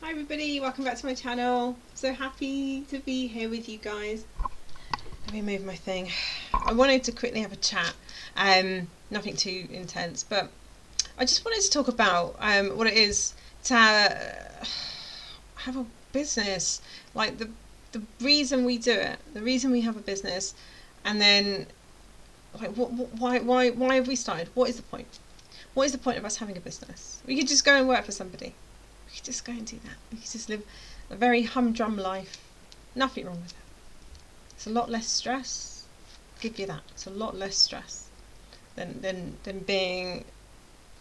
Hi everybody, welcome back to my channel. So happy to be here with you guys. Let me move my thing. I wanted to quickly have a chat, nothing too intense, but I just wanted to talk about what it is to have a business, like the reason we do it, the reason we have a business, and then like why have we started? What is the point? What is the point of us having a business? We could just go and work for somebody. We could just go and do that. We could just live a very humdrum life. Nothing wrong with it. It's a lot less stress. I'll give you that. It's a lot less stress than being,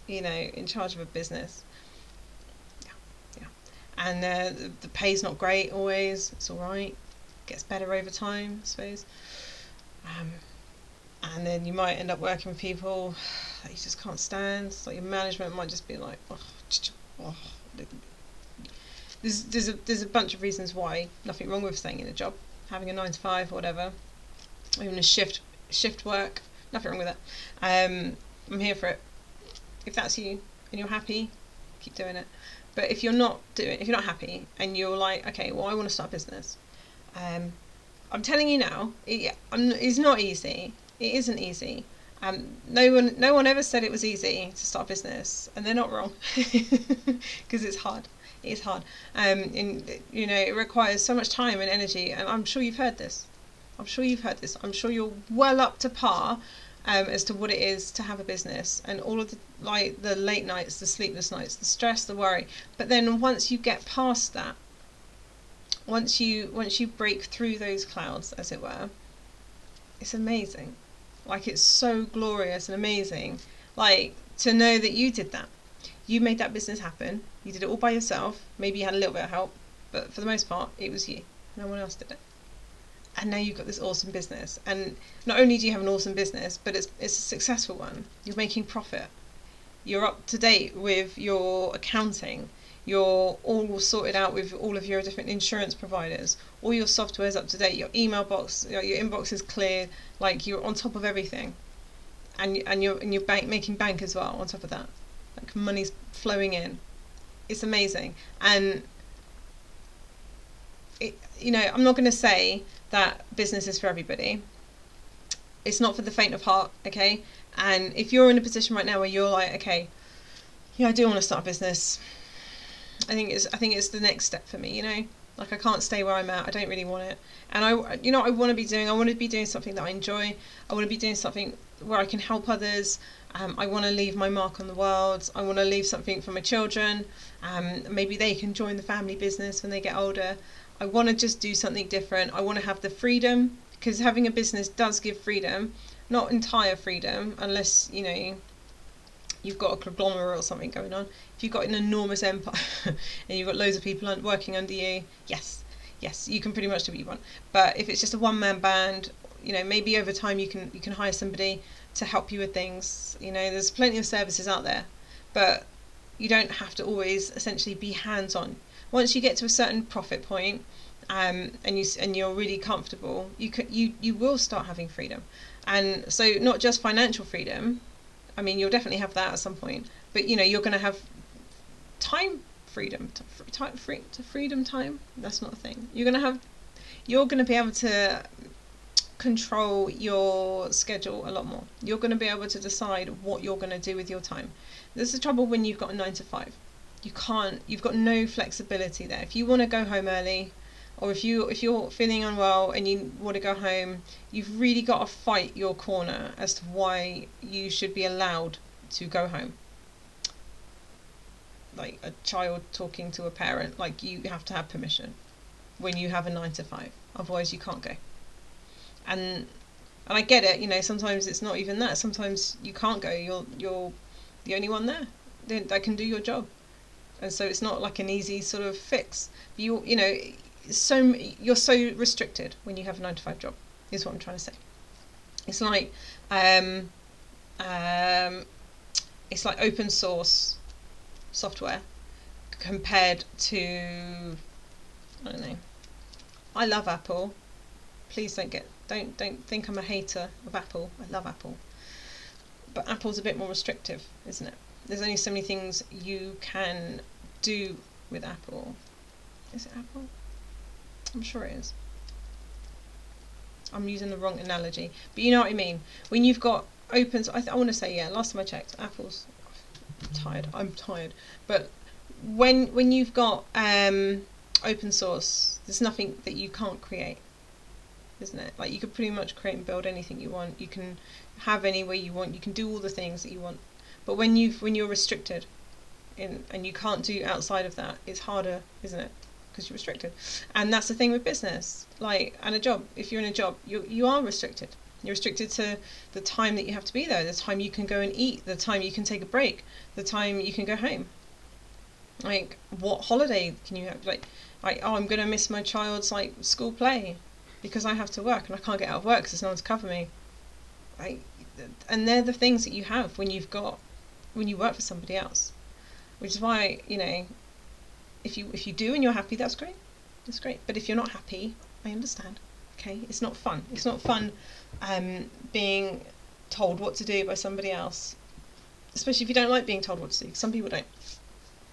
in charge of a business. Yeah. And the pay's not great always. It's all right. Gets better over time, I suppose. And then you might end up working with people that you just can't stand. So your management might just be like, oh. There's a bunch of reasons why. Nothing wrong with staying in a job, having a 9 to 5 or whatever, even a shift work. Nothing wrong with it. I'm here for it. If that's you and you're happy, keep doing it. But if you're not happy and you're like, okay, well, I want to start a business. I'm telling you now, it's not easy. It isn't easy. No one ever said it was easy to start a business, and they're not wrong, because it's hard. It is hard. It requires so much time and energy, and I'm sure you've heard this. I'm sure you're well up to par as to what it is to have a business, and all of the late nights, the sleepless nights, the stress, the worry. But then once you get past that, once you break through those clouds, as it were, it's amazing. Like, it's so glorious and amazing, like, to know that you did that. You made that business happen. You did it all by yourself. Maybe you had a little bit of help, but for the most part, it was you. No one else did it. And now you've got this awesome business. And not only do you have an awesome business, but it's a successful one. You're making profit. You're up to date with your accounting. You're all sorted out with all of your different insurance providers. All your software's up to date. Your email box, your inbox is clear. Like, you're on top of everything, and you're making bank as well on top of that. Like, money's flowing in. It's amazing. And I'm not going to say that business is for everybody. It's not for the faint of heart, okay? And if you're in a position right now where you're like, okay, I do want to start a business. I think it's the next step for me, Like, I can't stay where I'm at. I don't really want it. And I want to be doing something that I enjoy. I want to be doing something where I can help others. I want to leave my mark on the world. I want to leave something for my children. Maybe they can join the family business when they get older. I want to just do something different. I want to have the freedom, because having a business does give freedom. Not entire freedom, unless, you've got a conglomerate or something going on. If you've got an enormous empire and you've got loads of people working under you, yes, you can pretty much do what you want. But if it's just a one-man band, maybe over time you can hire somebody to help you with things. There's plenty of services out there, but you don't have to always essentially be hands-on. Once you get to a certain profit point, and you're really comfortable, you will start having freedom. And so not just financial freedom. I mean, you'll definitely have that at some point, but you're going to have time freedom, freedom time. That's not a thing. You're going to be able to control your schedule a lot more. You're going to be able to decide what you're going to do with your time. This is the trouble when you've got a 9 to 5. You've got no flexibility there. If you want to go home early, or if you're feeling unwell and you want to go home, you've really got to fight your corner as to why you should be allowed to go home. Like a child talking to a parent, like, you have to have permission when you have a 9 to 5. Otherwise you can't go. And I get it, sometimes it's not even that. Sometimes you can't go. You're the only one there that can do your job. And so it's not like an easy sort of fix. You're so restricted when you have a 9 to 5 job, is what I'm trying to say. It's like open source software compared to, I don't know. I love Apple. Please don't think I'm a hater of Apple. I love Apple. But Apple's a bit more restrictive, isn't it? There's only so many things you can do with Apple. Is it apple? I'm sure it is. I'm using the wrong analogy, but you know what I mean. When you've got opens, I want to say, yeah, last time I checked, apples. I'm tired. But when you've got open source, there's nothing that you can't create, isn't it? Like, you could pretty much create and build anything you want. You can have any way you want. You can do all the things that you want. But when you're restricted, and you can't do outside of that, it's harder, isn't it? Because you're restricted. And that's the thing with business, like, and a job. If you're in a job, you are restricted. You're restricted to the time that you have to be there, the time you can go and eat, the time you can take a break, the time you can go home. Like, what holiday can you have? Like oh, I'm going to miss my child's, like, school play because I have to work and I can't get out of work because there's no one to cover me. Like, and they're the things that you have when you work for somebody else. Which is why, you know, if you do and you're happy, that's great. That's great. But if you're not happy, I understand. Okay, it's not fun. It's not fun being told what to do by somebody else, especially if you don't like being told what to do. Some people don't.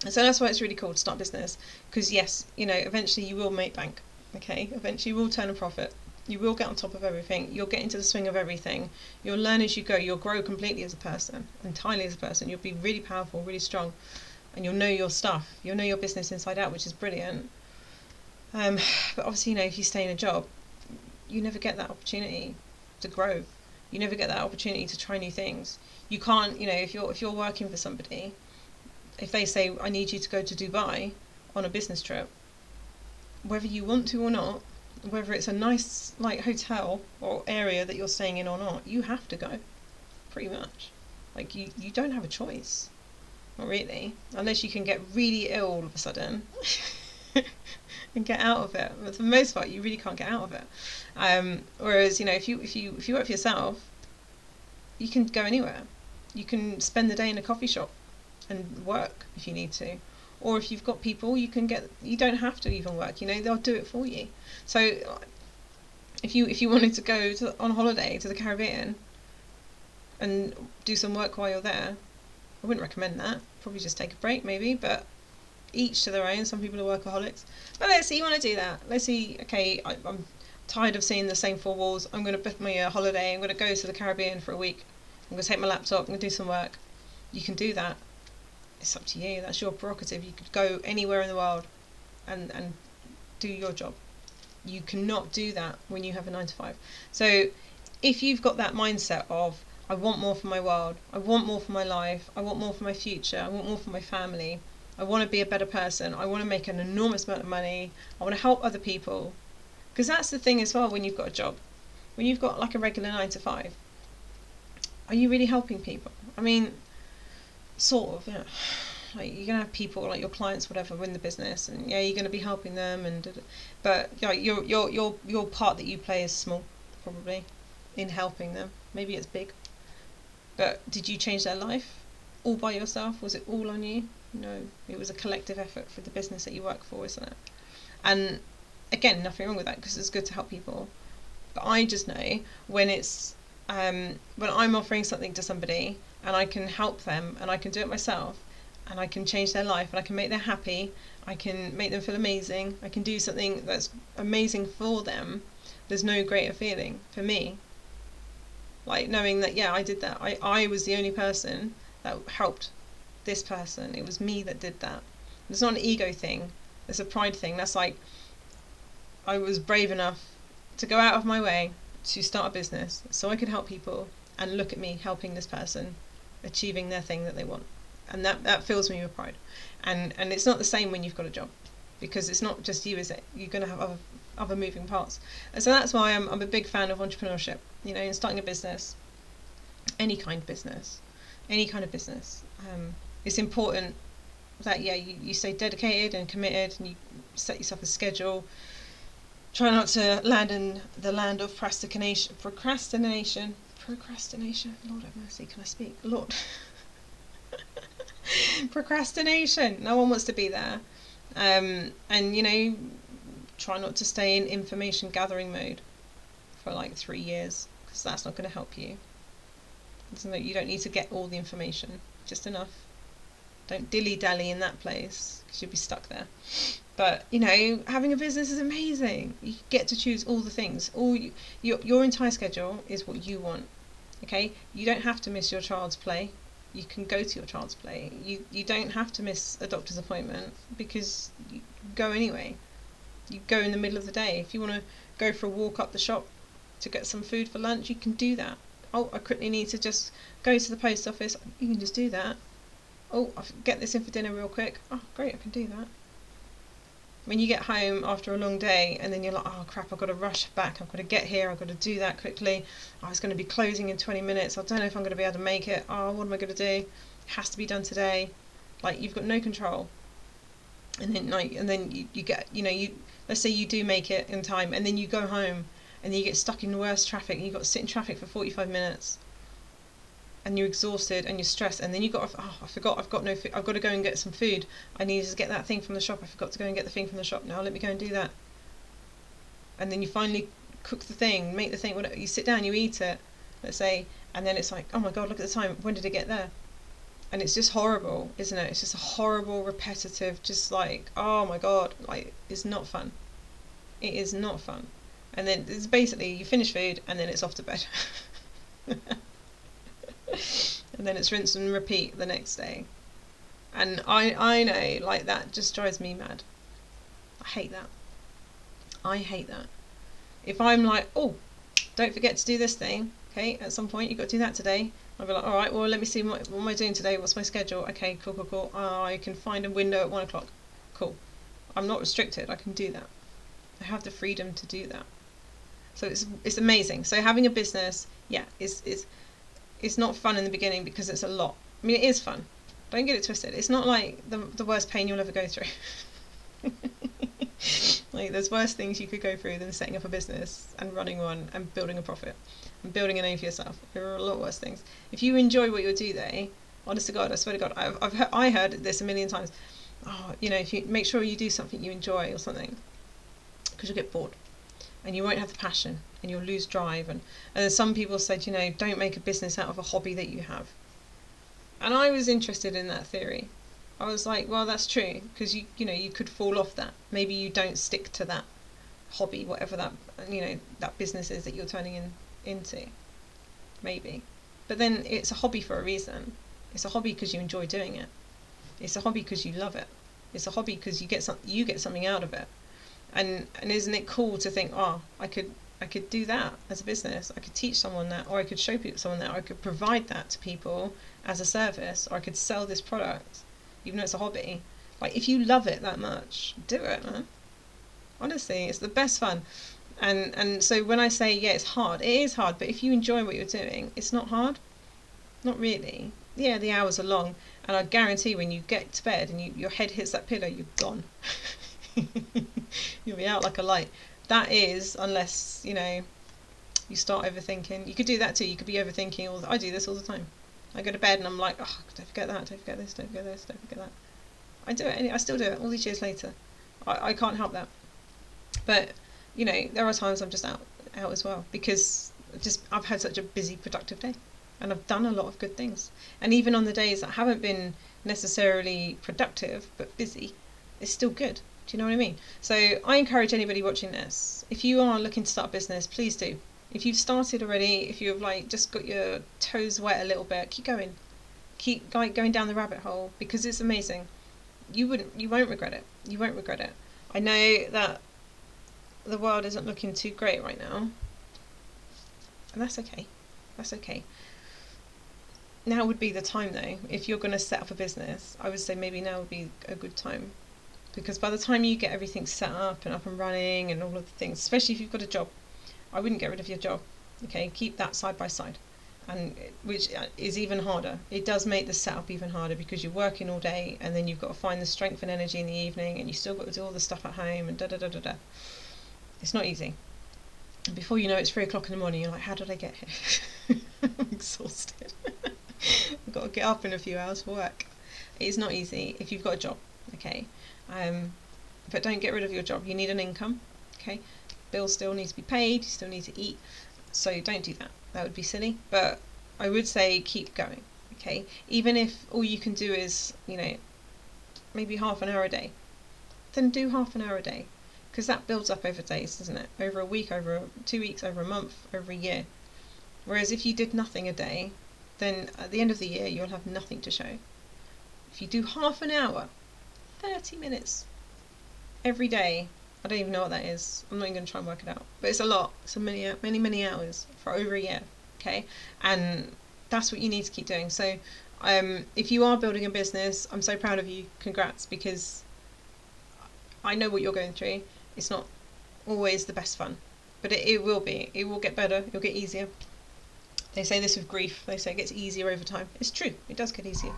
And so that's why it's really cool to start a business, because yes, you know, eventually you will make bank. Okay, eventually you will turn a profit. You will get on top of everything. You'll get into the swing of everything. You'll learn as you go. You'll grow completely as a person, entirely as a person. You'll be really powerful, really strong, and you'll know your stuff. You'll know your business inside out, which is brilliant. But obviously, you know, if you stay in a job, you never get that opportunity to grow. You never get that opportunity to try new things. You can't, you know, if you're working for somebody, if they say, I need you to go to Dubai on a business trip, whether you want to or not, whether it's a nice, like, hotel or area that you're staying in or not, you have to go, pretty much. Like, you don't have a choice. Not really, unless you can get really ill all of a sudden and get out of it. But for the most part, you really can't get out of it. Whereas, you know, if you work for yourself, you can go anywhere. You can spend the day in a coffee shop and work if you need to, or if you've got people, you don't have to even work. You know, they'll do it for you. So, if you wanted to go on holiday to the Caribbean and do some work while you're there, I wouldn't recommend that. Probably just take a break, maybe, but each to their own. Some people are workaholics. But let's say you want to do that. Let's see, okay, I'm tired of seeing the same four walls. I'm going to book my holiday. I'm going to go to the Caribbean for a week. I'm going to take my laptop. I'm going to do some work. You can do that. It's up to you. That's your prerogative. You could go anywhere in the world and do your job. You cannot do that when you have a 9 to 5. So if you've got that mindset of, I want more for my world, I want more for my life, I want more for my future, I want more for my family, I want to be a better person, I want to make an enormous amount of money, I want to help other people. Because that's the thing as well when you've got a job. When you've got like a regular 9 to 5, are you really helping people? I mean, sort of, yeah. Like, you're going to have people, like your clients, whatever, in the business, and yeah, you're going to be helping them, but yeah, your part that you play is small, probably, in helping them. Maybe it's big. But did you change their life all by yourself? Was it all on you? No, it was a collective effort for the business that you work for, isn't it? And again, nothing wrong with that, because it's good to help people. But I just know when it's when I'm offering something to somebody and I can help them and I can do it myself and I can change their life and I can make them happy, I can make them feel amazing, I can do something that's amazing for them, there's no greater feeling for me. Like, knowing that, yeah, I did that. I was the only person that helped this person. It was me that did that. It's not an ego thing. It's a pride thing. That's like, I was brave enough to go out of my way to start a business so I could help people, and look at me helping this person achieving their thing that they want. And that fills me with pride. And it's not the same when you've got a job, because it's not just you, is it? You're going to have other moving parts. And so that's why I'm a big fan of entrepreneurship, you know, and starting a business, any kind of business. It's important that, yeah, you stay dedicated and committed, and you set yourself a schedule. Try not to land in the land of procrastination. Lord have mercy, can I speak? Lord. Procrastination. No one wants to be there. And, you know, try not to stay in information gathering mode for like 3 years, because that's not going to help you. You don't need to get all the information, just enough. Don't dilly-dally in that place, because you'll be stuck there. But, you know, having a business is amazing. You get to choose all the things. Your entire schedule is what you want. Okay? You don't have to miss your child's play. You can go to your child's play. You don't have to miss a doctor's appointment because you go anyway. You go in the middle of the day. If you want to go for a walk up the shop to get some food for lunch, you can do that. Oh, I quickly need to just go to the post office. You can just do that. Oh, I'll get this in for dinner real quick. Oh, great, I can do that. When you get home after a long day and then you're like, oh crap, I've got to rush back, I've got to get here, I've got to do that quickly. Oh, it's going to be closing in 20 minutes. I don't know if I'm going to be able to make it. Oh, what am I going to do? It has to be done today. Like, you've got no control. And then you get, you know, let's say you do make it in time, and then you go home and then you get stuck in the worst traffic and you've got to sit in traffic for 45 minutes. And you're exhausted and you're stressed, and then you've got, oh, I forgot, I've got no food, I've got to go and get some food. I need to get that thing from the shop. I forgot to go and get the thing from the shop. Now let me go and do that. And then you finally cook the thing, make the thing, whatever. You sit down, you eat it, let's say, and then it's like, oh my god, look at the time. When did it get there? And it's just horrible, isn't it? It's just a horrible, repetitive, just like, oh my god, like, it's not fun. It is not fun. And then it's basically you finish food and then it's off to bed. And then it's rinse and repeat the next day. And I know, like, that just drives me mad. I hate that. I hate that. If I'm like, oh, don't forget to do this thing, okay, at some point you've got to do that today. I'll be like, alright, well, let me see what am I doing today, what's my schedule? Okay, cool. I can find a window at 1 o'clock. Cool. I'm not restricted, I can do that. I have the freedom to do that. So it's amazing. So having a business, yeah, it's not fun in the beginning because it's a lot. I mean, it is fun. Don't get it twisted. It's not like the worst pain you'll ever go through. Like, there's worse things you could go through than setting up a business and running one and building a profit and building a name for yourself. There are a lot worse things. If you enjoy what you're doing, honest to God, I swear to God, I heard this a million times. Oh, you know, if you make sure you do something you enjoy or something, because you'll get bored. And you won't have the passion, and you'll lose drive. And some people said, you know, don't make a business out of a hobby that you have. And I was interested in that theory. I was like, well, that's true, because you know, you could fall off that. Maybe you don't stick to that hobby, whatever that, you know, that business is that you're turning into. Maybe. But then it's a hobby for a reason. It's a hobby because you enjoy doing it. It's a hobby because you love it. It's a hobby because you get something out of it. And isn't it cool to think, oh, I could do that as a business. I could teach someone that, or I could show someone that, or I could provide that to people as a service, or I could sell this product, even though it's a hobby. Like, if you love it that much, do it, man. Honestly, it's the best fun. And so when I say, yeah, it's hard, it is hard, but if you enjoy what you're doing, it's not hard. Not really. Yeah, the hours are long, and I guarantee when you get to bed and your head hits that pillow, you're gone. You'll be out like a light. That is, unless, you know, you start overthinking. You could do that too. You could be overthinking. I do this all the time. I go to bed and I'm like, oh, don't forget that, don't forget this, don't forget this, don't forget that. I do it. I still do it all these years later. I can't help that. But, you know, there are times I'm just out as well, because I've had such a busy, productive day, and I've done a lot of good things. And even on the days that haven't been necessarily productive but busy, it's still good. Do you know what I mean? So I encourage anybody watching this, if you are looking to start a business, please do. If you've started already, if you've like just got your toes wet a little bit, keep going. Keep like going down the rabbit hole, because it's amazing. You won't regret it. You won't regret it. I know that the world isn't looking too great right now, and that's okay. That's okay. Now would be the time though. If you're going to set up a business, I would say maybe now would be a good time. Because by the time you get everything set up and running and all of the things, especially if you've got a job, I wouldn't get rid of your job. Okay, keep that side by side, and which is even harder. It does make the setup even harder, because you're working all day and then you've got to find the strength and energy in the evening, and you still got to do all the stuff at home and da. It's not easy. And before you know, it's 3 o'clock in the morning. You're like, how did I get here? I'm exhausted. I've got to get up in a few hours for work. It's not easy if you've got a job. Okay. But don't get rid of your job. You need an income, okay? Bills still need to be paid, you still need to eat, so don't do that. That would be silly. But I would say keep going, okay? Even if all you can do is, you know, maybe half an hour a day. then do half an hour a day, because that builds up over days, doesn't it? Over a week, over 2 weeks, over a month, over a year. Whereas if you did nothing a day, then at the end of the year you'll have nothing to show. If you do half an hour, 30 minutes every day, I don't even know what that is. I'm not even going to try and work it out. But it's a lot. It's many hours for over a year. Okay? And that's what you need to keep doing. So if you are building a business, I'm so proud of you. Congrats, because I know what you're going through. It's not always the best fun. But it will be. It will get better. It'll get easier. They say this with grief. They say it gets easier over time. It's true. It does get easier.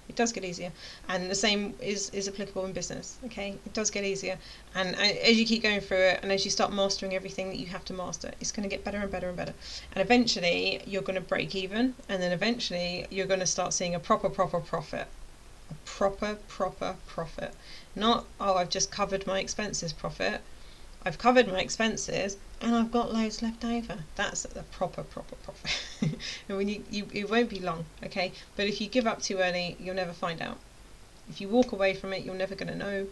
It does get easier, and the same is applicable in business. Okay, it does get easier, and as you keep going through it, and as you start mastering everything that you have to master, it's going to get better and better and better, and eventually you're going to break even, and then eventually you're going to start seeing a proper profit, a proper profit. Not, oh, I've just covered my expenses profit. I've covered my expenses and I've got loads left over. That's a proper profit. And when you it won't be long, okay? But if you give up too early, you'll never find out. If you walk away from it, you're never going to know.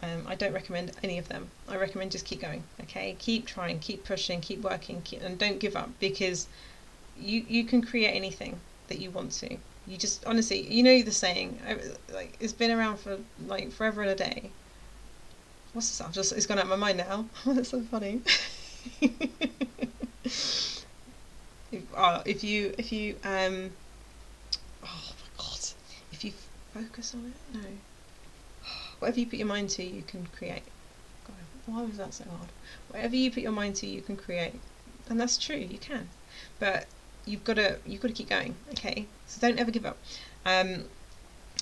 I don't recommend any of them. I recommend just keep going, okay? Keep trying, keep pushing, keep working, and don't give up, because you can create anything that you want to. You just, honestly, you know the saying, like, it's been around for like forever and a day. What's this? It's gone out of my mind now. That's so funny. if you oh my god, if you focus on it, no. Whatever you put your mind to, you can create. God, why was that so hard? Whatever you put your mind to, you can create, and that's true. You can, but you've got to keep going. Okay, so don't ever give up. And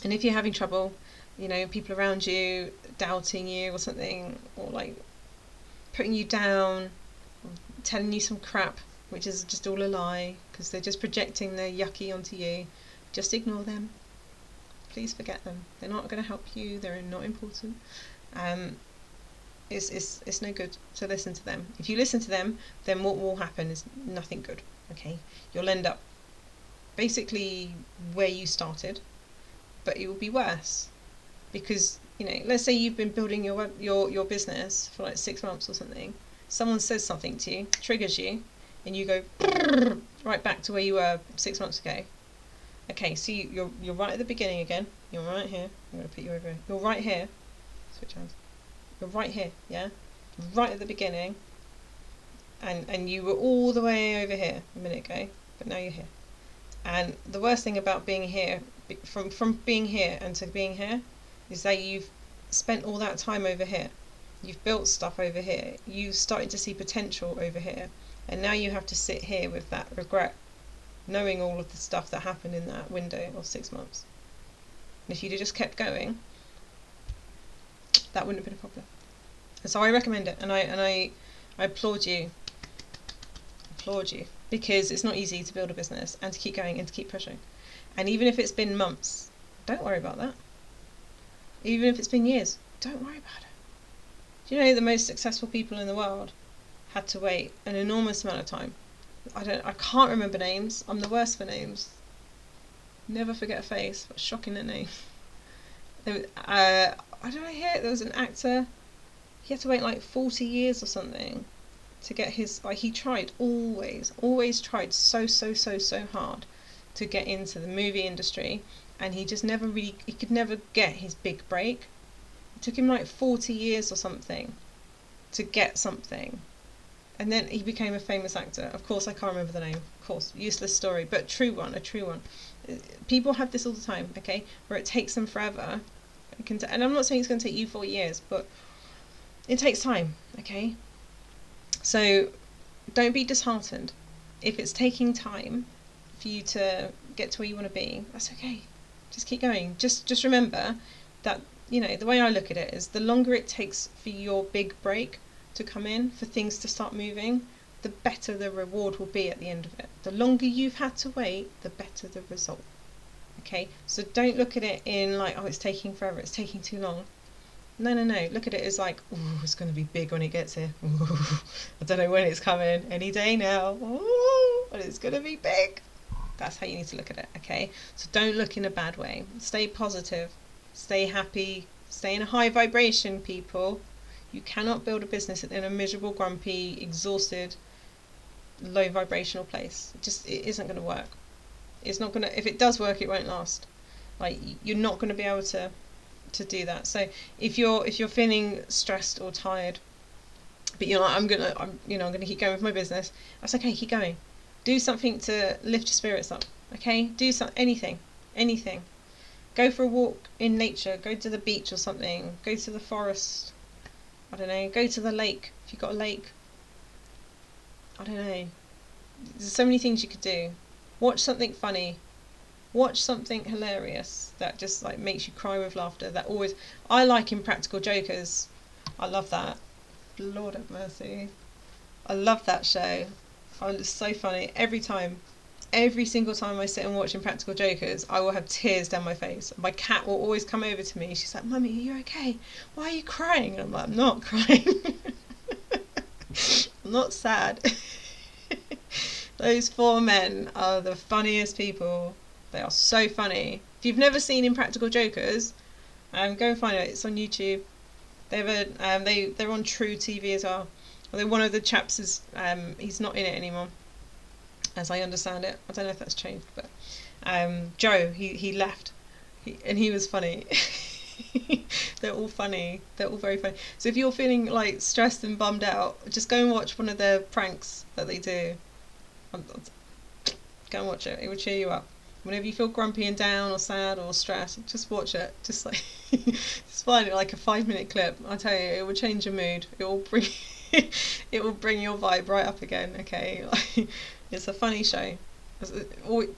if you're having trouble, you know, people around you doubting you or something, or like putting you down, or telling you some crap, which is just all a lie, because they're just projecting their yucky onto you, just ignore them. Please forget them. They're not going to help you. They're not important. It's no good to listen to them. If you listen to them, then what will happen is nothing good. Okay, you'll end up basically where you started, but it will be worse. Because, you know, let's say you've been building your business for like 6 months or something. Someone says something to you, triggers you, and you go right back to where you were 6 months ago. Okay, so you're right at the beginning again. You're right here. I'm going to put you over here. You're right here. Switch hands. You're right here, yeah? Right at the beginning. And you were all the way over here a minute ago, but now you're here. And the worst thing about being here, from being here and to being here, is that you've spent all that time over here. You've built stuff over here. You've started to see potential over here. And now you have to sit here with that regret, knowing all of the stuff that happened in that window of 6 months. And if you'd have just kept going, that wouldn't have been a problem. And so I recommend it, and I applaud you. Because it's not easy to build a business and to keep going and to keep pushing. And even if it's been months, don't worry about that. Even if it's been years, don't worry about it. Do you know the most successful people in the world had to wait an enormous amount of time? I can't remember names. I'm the worst for names. Never forget a face. What a shocking name. I don't know. There was an actor. He had to wait like 40 years or something to get his. Like, he tried always tried so hard to get into the movie industry. And he just he could never get his big break. It took him like 40 years or something to get something. And then he became a famous actor. Of course, I can't remember the name. Of course, useless story, but true one, a true one. People have this all the time, okay, where it takes them forever. And I'm not saying it's going to take you 4 years, but it takes time, okay? So don't be disheartened. If it's taking time for you to get to where you want to be, that's okay. Just keep going. Just remember that, you know, the way I look at it is the longer it takes for your big break to come in, for things to start moving, the better the reward will be at the end of it. The longer you've had to wait, the better the result. Okay? So don't look at it in like, oh, it's taking forever, it's taking too long. No. Look at it as like, ooh, it's going to be big when it gets here. Ooh, I don't know when it's coming. Any day now. Ooh, but it's going to be big. That's how you need to look at it, okay? So don't look in a bad way. Stay positive. Stay happy. Stay in a high vibration, people. You cannot build a business in a miserable, grumpy, exhausted, low vibrational place. It isn't going to work. It's not going to. If it does work, it won't last. Like, you're not going to be able to do that. So if you're feeling stressed or tired, but you're like, I'm gonna keep going with my business, that's okay. Keep going. Do something to lift your spirits up. Okay, do anything. Go for a walk in nature. Go to the beach or something. Go to the forest. I don't know. Go to the lake if you've got a lake. I don't know. There's so many things you could do. Watch something funny. Watch something hilarious that just like makes you cry with laughter. I like Impractical Jokers. I love that. Lord have mercy. I love that show. Oh, it's so funny. Every single time I sit and watch Impractical Jokers, I will have tears down my face. My cat will always come over to me. She's like, "Mummy, are you okay? Why are you crying?" And I'm like, "I'm not crying. I'm not sad." Those 4 men are the funniest people. They are so funny. If you've never seen Impractical Jokers, go and find it. It's on YouTube. They're on True TV as well. Although one of the chaps is he's not in it anymore, as I understand it. I don't know if that's changed, but Joe, he left, and he was funny. They're all funny. They're all very funny. So if you're feeling like stressed and bummed out, just go and watch one of their pranks that they do. Go and watch it. It will cheer you up. Whenever you feel grumpy and down or sad or stressed, just watch it. Just like just find it like a 5-minute clip. I tell you, it will change your mood. It will bring it will bring your vibe right up again. Okay, it's a funny show.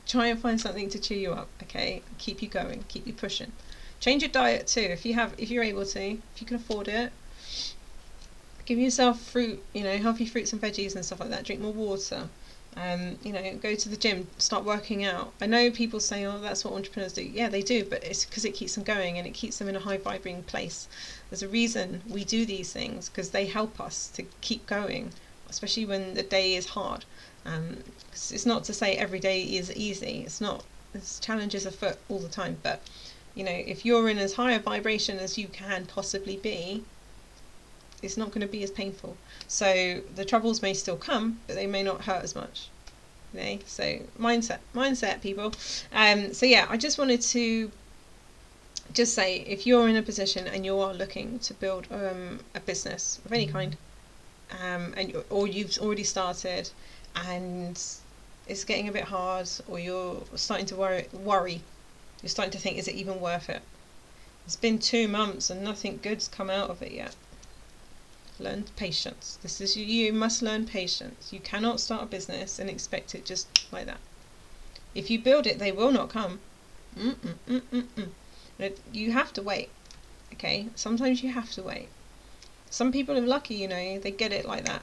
Try and find something to cheer you up. Okay, keep you going, keep you pushing. Change your diet too if you're able to, if you can afford it. Give yourself fruit, healthy fruits and veggies and stuff like that. Drink more water. Go to the gym, start working out. I know people say, "Oh, that's what entrepreneurs do." Yeah, they do, but it's because it keeps them going and it keeps them in a high vibrating place. There's a reason we do these things, because they help us to keep going, especially when the day is hard. It's not to say every day is easy. It's not. There's challenges afoot all the time. But if you're in as high a vibration as you can possibly be, it's not going to be as painful. So the troubles may still come, but they may not hurt as much. So mindset, people. So yeah, I just wanted to just say, if you're in a position and you are looking to build a business of any kind, or you've already started and it's getting a bit hard, or you're starting to worry, you're starting to think, is it even worth it? It's been 2 months and nothing good's come out of it yet. Learn patience. You must learn patience. You cannot start a business and expect it just like that. If you build it, they will not come. You have to wait. Okay? Sometimes you have to wait. Some people are lucky, they get it like that.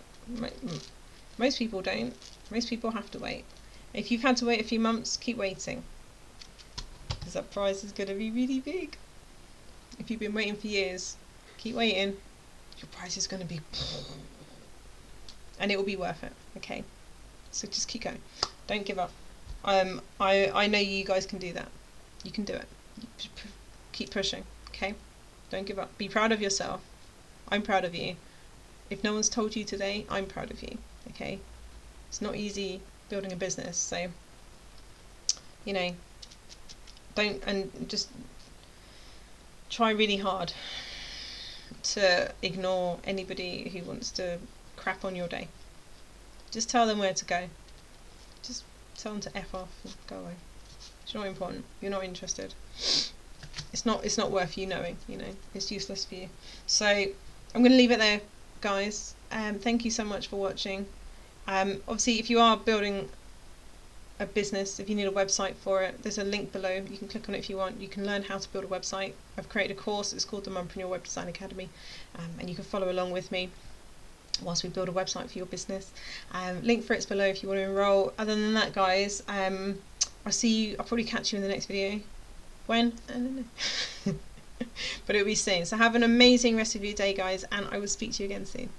Most people don't. Most people have to wait. If you've had to wait a few months, keep waiting, because that prize is going to be really big. If you've been waiting for years, keep waiting. Your price is going to be, and it will be worth it. Okay, so just keep going. Don't give up. I know you guys can do that. You can do it. Keep pushing. Okay, don't give up. Be proud of yourself. I'm proud of you. If no one's told you today, I'm proud of you. Okay, it's not easy building a business, so just try really hard to ignore anybody who wants to crap on your day. Just tell them where to go. Just tell them to F off and go away. It's not important. You're not interested. It's not worth you knowing, It's useless for you. So I'm going to leave it there, guys. Thank you so much for watching. Obviously, if you are building a business, if you need a website for it, there's a link below. You can click on it if you want. You can learn how to build a website. I've created a course. It's called the Mumpreneur Web Design Academy, and you can follow along with me whilst we build a website for your business. Link for it's below if you want to enroll. Other than that, guys, I'll probably catch you in the next video. When? I don't know. But it'll be soon. So have an amazing rest of your day, guys, and I will speak to you again soon.